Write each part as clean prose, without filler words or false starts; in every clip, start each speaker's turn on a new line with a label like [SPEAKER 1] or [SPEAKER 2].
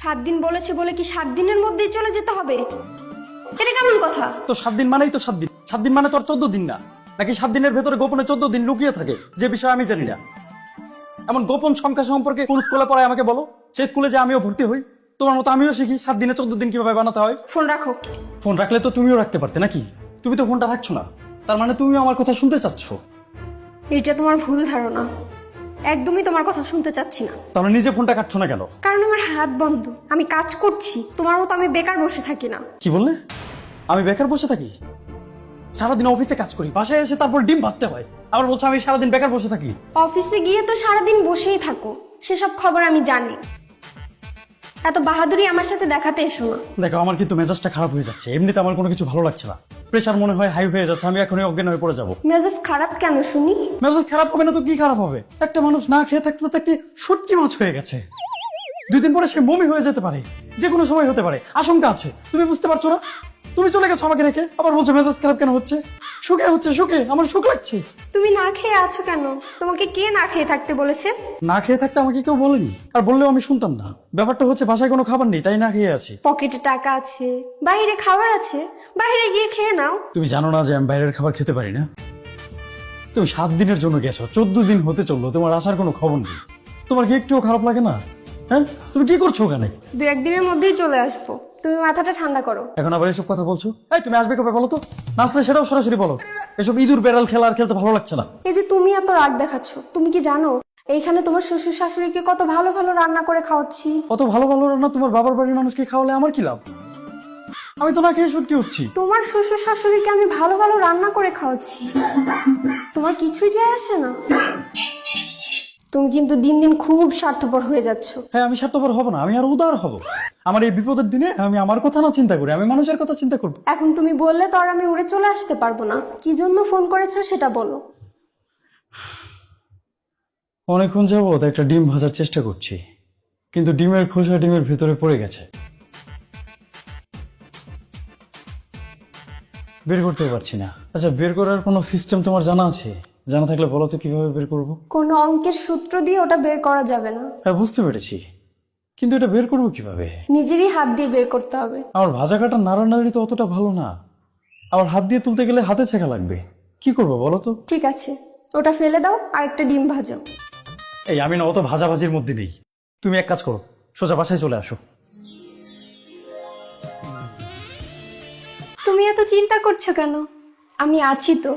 [SPEAKER 1] 7 দিন বলেছে বলে কি 7 দিনের মধ্যেই চলে যেতে হবে? এটা কেমন কথা?
[SPEAKER 2] তো 7 দিন মানেই তো 7 দিন। 7 দিন মানে তো আর 14 দিন না। নাকি 7 দিনের ভেতরে গোপনে 14 দিন লুকিয়ে থাকে, যে বিষয়ে আমি জানি না। এমন গোপন সংখ্যা সম্পর্কে কোন স্কুলে পড়ায় আমাকে বলো। সেই স্কুলে যে আমিও ভর্তি হই, তোমার মতো আমিও শিখি 7 দিনে 14 দিন কিভাবে বানাতে হয়।
[SPEAKER 1] ফোন রাখো।
[SPEAKER 2] ফোন রাখলে তো তুমিও রাখতে পারতে নাকি? তুমি তো ফোনটা রাখছো না, তার মানে তুমিও আমার কথা শুনতে চাচ্ছ।
[SPEAKER 1] এটা তোমার ভুল ধারণা, একদমই তোমার কথা শুনতে চাচ্ছি না।
[SPEAKER 2] তাহলে নিজে ফোনটা কাটছো না কেন?
[SPEAKER 1] কারণ আমার হাত বন্ধ, আমি কাজ করছি। তোমার মতো আমি বেকার বসে থাকি না।
[SPEAKER 2] কি বললে? আমি বেকার বসে থাকি? সারাদিন অফিসে কাজ করি, বাসায় এসে তারপর ডিম ভাততে হয়, আবার বলছো আমি সারাদিন বেকার বসে থাকি।
[SPEAKER 1] অফিসে গিয়ে তো সারাদিন বসেই থাকো, সেসব খবর আমি জানি। এত বাহাদুরি আমার সাথে দেখাতে এসো না।
[SPEAKER 2] দেখো, আমার কিন্তু মেজাজটা খারাপ হয়ে যাচ্ছে। এমনিতে আমার কোনো কিছু ভালো লাগছে না। প্রেশার মনে হয় হাই হয়ে যাচ্ছে, আমি এখনই অজ্ঞান হয়ে পড়ে যাবো।
[SPEAKER 1] মেজাজ খারাপ কেন শুনি?
[SPEAKER 2] মেজাজ খারাপ হবে না তো কি খারাপ হবে? একটা মানুষ না খেয়ে থাকতে থাকতে শুটকি মাছ হয়ে গেছে। 2 দিন পরে সে বমি হয়ে যেতে পারে, যে কোনো সময় হতে পারে, আশঙ্কা আছে। তুমি বুঝতে পারছো না? তুমি চলে গেছো আমাকে রেখে, আবার বলছো মেজাজ খারাপ কেন হচ্ছে? সুখে হচ্ছে, সুখে আমার সুখ লাগছে।
[SPEAKER 1] তুমি না খেয়ে আছো কেন? তোমাকে কে না খেয়ে থাকতে বলেছে?
[SPEAKER 2] না খেয়ে থাকতে আমাকে কেউ বলেনি, আর বললেও আমি শুনতাম না। ব্যাপারটা হচ্ছে বাসায় কোনো খাবার নেই, তাই না খেয়ে আছি।
[SPEAKER 1] পকেটে টাকা আছে, বাইরে খাবার আছে, বাইরে গিয়ে খেয়ে নাও।
[SPEAKER 2] তুমি জানো না যে আমি বাইরের খাবার খেতে পারি না? তুমি 7 দিনের জন্য গেছো, 14 দিন হতে চললো, তোমার আসার কোনো খবর নেই। তোমার কি একটুও খারাপ লাগে না? হ্যাঁ, তুমি কি করছো ওখানে?
[SPEAKER 1] 2-1 দিনের মধ্যেই চলে আসবো। তুমি মাথাটা ঠান্ডা করো।
[SPEAKER 2] এখন আবার এসব কথা বলছো? এই, তুমি আসবে কবে বলো তো? না আসলে সেটাও সরাসরি বলো। এসব ইঁদুর বেড়াল খেলা আর খেলতে ভালো লাগছে না।
[SPEAKER 1] এই যে তুমি এত রাগ দেখাচ্ছ, তুমি কি জানো এইখানে তোমার শ্বশুর শাশুড়িকে কত ভালো ভালো রান্না করে খাওয়াচ্ছি?
[SPEAKER 2] অত ভালো ভালো রান্না তোমার বাবার বাড়ির মানুষকে খাওয়ালে আমার কি লাভ? আমি তো না খেয়ে সত্যি হচ্ছি।
[SPEAKER 1] তোমার শ্বশুর শাশুড়িকে আমি ভালো ভালো রান্না করে খাওয়াচ্ছি, তোমার কিছুই যায় আসে না। তুমি কিন্তু দিন দিন খুব স্বার্থপর হয়ে যাচ্ছ।
[SPEAKER 2] হ্যাঁ, আমি স্বার্থপর হব না, আমি আর উদার হব। আমার এই বিপদের দিনে আমি আমার কথা না চিন্তা করি, আমি মানুষের কথা চিন্তা করবো।
[SPEAKER 1] এখন তুমি বললে তো আর আমি উড়ে চলে আসতে পারবো না। কি জন্য ফোন করেছো সেটা বলো।
[SPEAKER 2] অনেকক্ষণ যাবত একটা ডিম ভাজার চেষ্টা করছি, কিন্তু ডিমের খোসা ডিমের ভিতরে পড়ে গেছে, বের করতে পারছি না। আচ্ছা, বের করার কোনো সিস্টেম তোমার জানা আছে? জানা থাকলে বলো তো কিভাবে বের করবো।
[SPEAKER 1] কোনো অঙ্কের সূত্র দিয়ে ওটা বের করা যাবে না।
[SPEAKER 2] হ্যাঁ, বুঝতে পেরেছি, কিন্তু এটা বের করবো কিভাবে?
[SPEAKER 1] নিজেরই হাত দিয়ে বের করতে হবে।
[SPEAKER 2] আমার ভাজা কাটা নাড়ানাড়ি তো অতটা ভালো না, আবার হাত দিয়ে তুলতে গেলে হাতে ছেঁকা লাগবে। কি করবো বলো তো?
[SPEAKER 1] ঠিক আছে, ওটা ফেলে দাও আর একটা ডিম ভাজো।
[SPEAKER 2] এই, আমি না অত ভাজাভাজির মধ্যে নেই। তুমি এক কাজ করো, সোজা বাসায় চলে আসো।
[SPEAKER 1] তুমি এত চিন্তা করছো কেন? আমি আছি তো।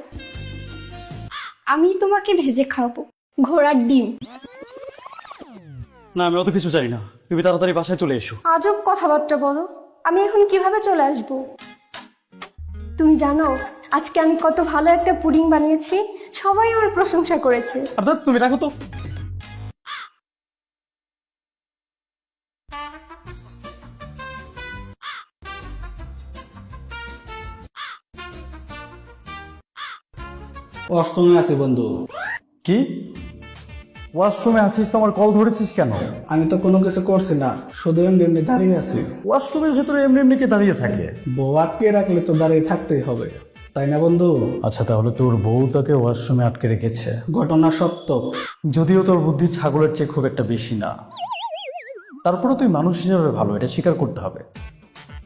[SPEAKER 1] আমি তোমাকে ভেজে খাওয়াবো, ঘোড়ার ডিম।
[SPEAKER 2] না, আমি অত কিছু জানি না, তুমি তাড়াতাড়ি বাসায় চলে এসো।
[SPEAKER 1] আজব কথাবার্তা বলো। আমি এখন কিভাবে চলে আসব? তুমি জানো আজকে আমি কত ভালো একটা পুডিং বানিয়েছি, সবাই আমার প্রশংসা করেছে।
[SPEAKER 2] অর্থাৎ তুমি রাখো তো।
[SPEAKER 3] অষ্টমে আছে বন্ধু।
[SPEAKER 2] কি? ওয়াশরুমে আছিস তো? আমার কল ধরেছিস কেন?
[SPEAKER 3] আমি তো কোনো কিছু করছি না, শুধু এমনি এমনি দাঁড়িয়ে আছি।
[SPEAKER 2] ওয়াশরুমের ভেতরে এমনি এমনি কে দাঁড়িয়ে থাকে?
[SPEAKER 3] বউ আটকে রাখলে তো দাঁড়িয়ে থাকতেই হবে, তাই না বন্ধু?
[SPEAKER 2] আচ্ছা, তাহলে তোর বউ তোকে ওয়াশরুমে আটকে রেখেছে।
[SPEAKER 3] ঘটনা সত্য।
[SPEAKER 2] যদিও তোর বুদ্ধি ছাগলের চেয়ে খুব একটা বেশি না, তারপরে তুই মানুষ হিসেবে ভালো, এটা স্বীকার করতে হবে।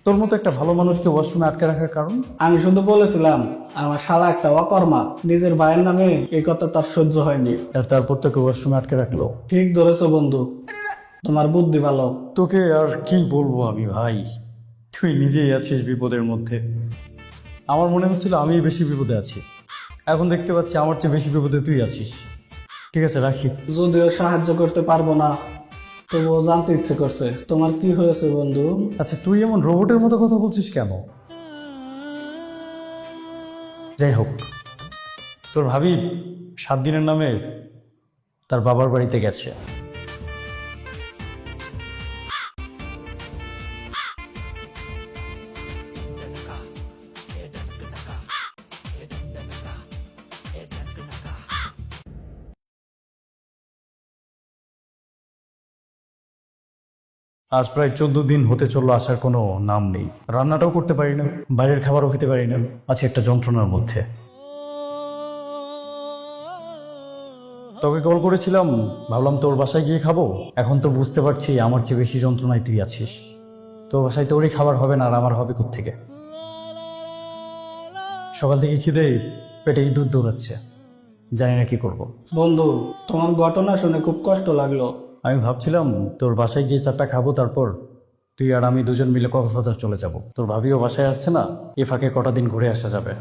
[SPEAKER 2] তোর মতো একটা ভালো মানুষকে ওয়াশরুমে আটকে রাখার কারণ?
[SPEAKER 3] আমি শুধু বলেছিলাম আমার শালা একটা অকর্মা, নিজের ভাইয়ের নামে এই কথা তার সহ্য হয়নি।
[SPEAKER 2] আর তারপর তোকে ওয়াশরুমে আটকে রাখলো।
[SPEAKER 3] ঠিক ধরেছো বন্ধু, তোমার বুদ্ধি ভালো।
[SPEAKER 2] তোকে আর কি বলবো আমি ভাই, তুই নিজেই আছিস বিপদের মধ্যে। আমার মনে হচ্ছিল আমি বেশি বিপদে আছি, এখন দেখতে পাচ্ছি আমার চেয়ে বেশি বিপদে তুই আছিস। ঠিক আছে, রাখি।
[SPEAKER 3] যদিও সাহায্য করতে পারবো না, তবুও জানতে ইচ্ছে করছে তোমার কি হয়েছে বন্ধু।
[SPEAKER 2] আচ্ছা, তুই এমন রোবটের মতো কথা বলছিস কেন? যাই হোক, তোর ভাবি 7 দিনের নামে তার বাবার বাড়িতে গেছে। আজ প্রায় 14 দিন হতে চললো, আসার কোনো নাম নেই। রান্নাটাও করতে পারি না, বাইরের খাবারও খেতে পারি না, আছে একটা যন্ত্রণার মধ্যে। তোকে কল করেছিলাম, ভাবলাম তোর বাসায় গিয়ে খাবো। এখন তো বুঝতে পারছি আমার চেয়ে বেশি যন্ত্রণায় তুই আছিস। তোর বাসায় তোরই খাবার হবে না, আর আমার হবে কোত্থেকে? সকাল থেকে খিদে পেটে ইঁদুর দৌড়াচ্ছে, জানি না কি করব।
[SPEAKER 3] বন্ধু, তোমার ঘটনা শুনে খুব কষ্ট লাগলো।
[SPEAKER 2] আমি ভাবছিলাম তোর বাসায় গিয়ে চারটা খাবো, তারপর তুই আর আমি দুজন মিলে কক্সবাজার চলে যাব। তোর ভাবিও বাসায় আসছে না, এ ফাঁকে কটা দিন ঘুরে আসা যাবে।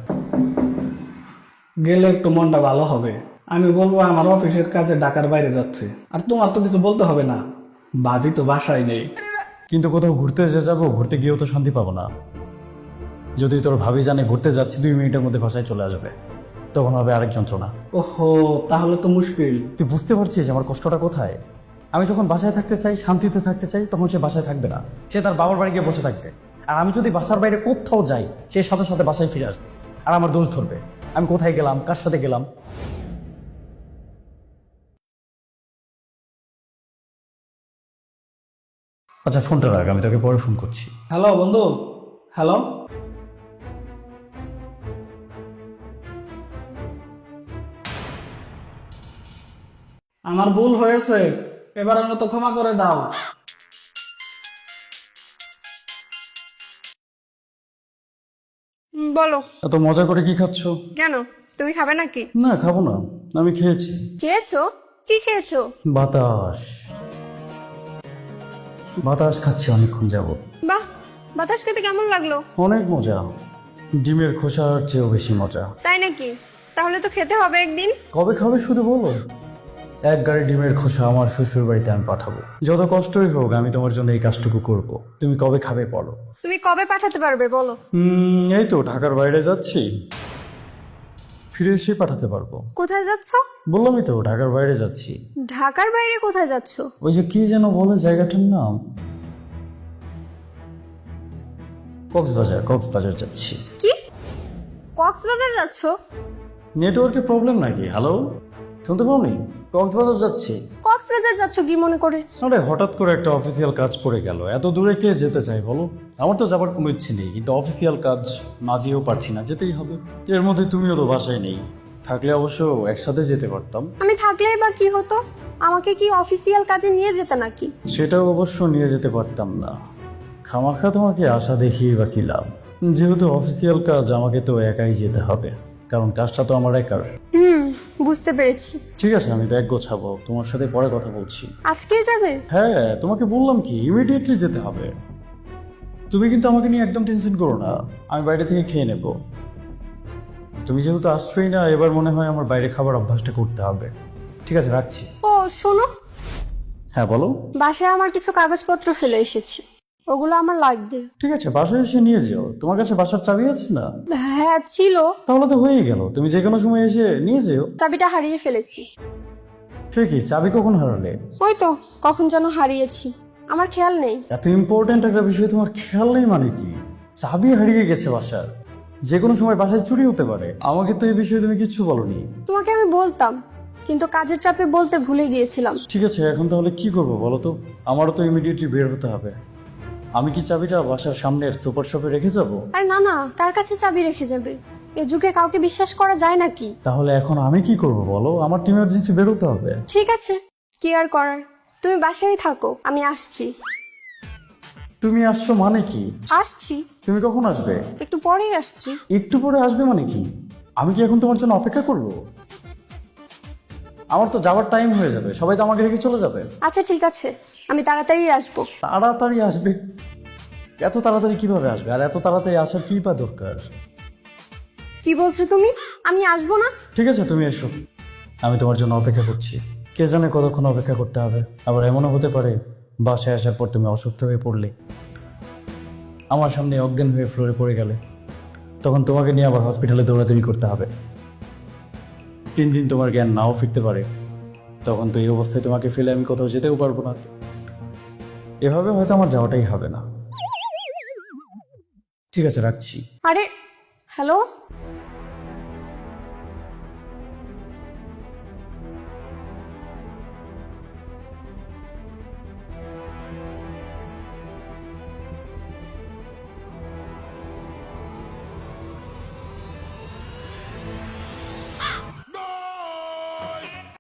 [SPEAKER 3] গেলে একটু মনটা ভালো হবে। আমি বলবো আমার অফিসের কাজে ঢাকার বাইরে যাচ্ছে, আর তোমার তো কিছু বলতে হবে না, বাদি তো বাসায় নেই।
[SPEAKER 2] কিন্তু কোথাও ঘুরতে যে যাবো, ঘুরতে গিয়েও তো শান্তি পাবো না। যদি তোর ভাবি জানে ঘুরতে যাচ্ছি, 2 মিনিটের মধ্যে বাসায় চলে আসবে, তখন হবে আরেক যন্ত্রণা।
[SPEAKER 3] ওহো, তাহলে তো মুশকিল।
[SPEAKER 2] তুই বুঝতে পারছিস আমার কষ্টটা কোথায়? আমি যখন বাসায় থাকতে চাই, শান্তিতে থাকতে চাই, তখন সে বাসায় থাকবে না, সে তার বাবার বাড়ি গিয়ে বসে থাকবে। আর আমি যদি বাসার বাইরে কোথাও যাই, সে সাথে সাথে বাসায় ফিরে আসবে, আর আমার দোষ ধরবে আমি কোথায় গেলাম, কার সাথে গেলাম। আচ্ছা ফোনটা রাখ, আমি তোকে পরে ফোন করছি।
[SPEAKER 3] হ্যালো বন্ধু, হ্যালো। আমার ভুল হয়েছে, এবারের মতো ক্ষমা করে দাও।
[SPEAKER 1] বলো।
[SPEAKER 2] এত মজা করে কি খাচ্ছ?
[SPEAKER 1] কেন, তুমি খাবে নাকি?
[SPEAKER 2] না খাবো না, আমি খেয়েছি।
[SPEAKER 1] খেয়েছো? কি খেয়েছো?
[SPEAKER 2] বাতাস বাতাস খাচ্ছি অনেকক্ষণ যাব।
[SPEAKER 1] বাহ, বাতাস খেতে কেমন লাগলো?
[SPEAKER 2] অনেক মজা, ডিমের খোসার চেয়েও বেশি মজা।
[SPEAKER 1] তাই নাকি? তাহলে তো খেতে হবে একদিন।
[SPEAKER 2] কবে খাবে শুধু বলো। এক গাড়ি ডিমের খোসা আমার শ্বশুর বাড়িতে আমি পাঠাবো, যত কষ্টই হোক আমি তোমার জন্য এই কাজটুকু করব। তুমি কবে খাবে বলো।
[SPEAKER 1] তুমি কবে পাঠাতে পারবে বলো?
[SPEAKER 2] এই তো ঢাকার বাইরে যাচ্ছি, ফিরে এসে পাঠাতে পারবো।
[SPEAKER 1] কোথায় যাচ্ছ?
[SPEAKER 2] বললামই তো ঢাকার বাইরে যাচ্ছি।
[SPEAKER 1] ঢাকার বাইরে কোথায় যাচ্ছ?
[SPEAKER 2] ওই যে কি যেন বলে জায়গাটার নাম, কক্সবাজার যাচ্ছি।
[SPEAKER 1] কি, কক্সবাজার যাচ্ছ?
[SPEAKER 2] নেটওয়ার্কের প্রবলেম নাকি? হ্যালো, শুনতে পাওনি? কক্সবাজার যাচ্ছি।
[SPEAKER 1] কক্সবাজার যাচ্ছ কি মনে করে?
[SPEAKER 2] আরে হঠাৎ করে একটা অফিসিয়াল কাজ পড়ে গেল, এত দূরে কে যেতে চাই বলো? আমার তো যাবার কোনো ইচ্ছে নেই, কিন্তু অফিসিয়াল কাজ না যেয়েও পারছি না, যেতেই হবে। এর মধ্যে তুমিও তো বাসায় নেই, থাকলে অবশ্য একসাথে যেতে পারতাম।
[SPEAKER 1] আমি থাকলেই বা কি হতো? আমাকে কি অফিসিয়াল কাজে নিয়ে যেতে নাকি?
[SPEAKER 2] সেটাও অবশ্য নিয়ে যেতে পারতাম না, খামাখা তোমাকে আশা দেখিয়ে বা কি লাভ? যেহেতু অফিসিয়াল কাজ, আমাকে তো একাই যেতে হবে, কারণ কাজটা তো আমার একার।
[SPEAKER 1] বুঝতে পেরেছি।
[SPEAKER 2] ঠিক আছে, আমি ব্যাগ গোছাবো, তোমার সাথে পরে কথা বলছি।
[SPEAKER 1] আজকেই যাবে?
[SPEAKER 2] হ্যাঁ, তোমাকে বললাম কি ইমিডিয়েটলি যেতে হবে। তুমি কিন্তু আমাকে নিয়ে একদম টেনশন করো না, আমি বাইরে থেকে খেয়ে নেব। তুমি যেহেতু আসছোই না, এবার মনে হয় আমার বাইরে খাবার অভ্যাসটা করতে হবে। ঠিক আছে, রাখছি।
[SPEAKER 1] ও শোনো,
[SPEAKER 2] হ্যাঁ বলো।
[SPEAKER 1] বাসায় আমার কিছু কাগজপত্র ফেলে এসেছি, ওগুলো আমার লাগবে।
[SPEAKER 2] ঠিক আছে, বাসায় এসে নিয়ে যেও। তোমার কাছে বাসার চাবি আছে না?
[SPEAKER 1] হ্যাঁ ছিল।
[SPEAKER 2] তাহলে তো হয়েই গেল, তুমি যে কোনো সময় এসে নিয়ে যেও।
[SPEAKER 1] চাবিটা হারিয়ে ফেলেছি।
[SPEAKER 2] ঠিকই, চাবি কখন হারালে?
[SPEAKER 1] ওই তো কখন যেন হারিয়েছি, আমার খেয়াল নেই।
[SPEAKER 2] এত ইম্পর্টেন্ট একটা বিষয় তোমার খেয়াল নেই মানে কি? চাবি হারিয়ে গেছে বাসার, যে কোনো সময় বাসায় চুরি হতে পারে। আমাকে তো এই বিষয়ে তুমি কিচ্ছু বলনি।
[SPEAKER 1] তোমাকে আমি বলতাম, কিন্তু কাজের চাপে বলতে ভুলে গিয়েছিলাম।
[SPEAKER 2] ঠিক আছে, এখন তাহলে কি করবো বলো তো? আমারও তো ইমিডিয়েটলি বের হতে হবে। আমি কি চাবিটা বাসার সামনের সুপার শপে রেখে যাব?
[SPEAKER 1] আর না না, কার কাছে চাবি রেখে যাবে? এ যুগে কাউকে বিশ্বাস করা যায় নাকি?
[SPEAKER 2] তাহলে এখন আমি কি করব বলো? আমার টিম এমার্জেন্সি বের হতে হবে।
[SPEAKER 1] ঠিক আছে, কি আর করার, তুমি বাসায় থাকো, আমি আসছি।
[SPEAKER 2] তুমি আসছো মানে কি?
[SPEAKER 1] আসছি,
[SPEAKER 2] তুমি কখন আসবে?
[SPEAKER 1] একটু পরেই আসছি।
[SPEAKER 2] একটু পরে আসবে মানে কি? আমি কি এখন তোমার জন্য অপেক্ষা করব? আমার তো যাওয়ার টাইম হয়ে যাবে, সবাই তো আমাকে রেখে চলে যাবে।
[SPEAKER 1] আচ্ছা ঠিক আছে, আমি তাড়াতাড়ি আসবো।
[SPEAKER 2] তাড়াতাড়ি আসবে? এত তাড়াতাড়ি কিভাবে আসবে? আর এত তাড়াতাড়ি আসার কি বা দরকার?
[SPEAKER 1] কি বলছো তুমি? আমি আসবো না?
[SPEAKER 2] ঠিক আছে, তুমি এসো, আমি তোমার জন্য অপেক্ষা করছি। কে জানে কতক্ষণ অপেক্ষা করতে হবে। আবার এমনও হতে পারে বাসায় আসার পর তুমি অসুস্থ হয়ে পড়লে, আমার সামনে অজ্ঞান হয়ে ফ্লোরে পড়ে গেলে, তখন তোমাকে নিয়ে আবার হসপিটালে দৌড়াদৌড়ি করতে হবে। 3 দিন তোমার জ্ঞান নাও ফিরতে পারে, তখন তো এই অবস্থায় তোমাকে ফেলে আমি কোথাও যেতেও পারবো না। এভাবে হয়তো আমার যাওয়াটাই হবে না। ঠিক আছে, রাখছি।
[SPEAKER 1] আরে হ্যালো,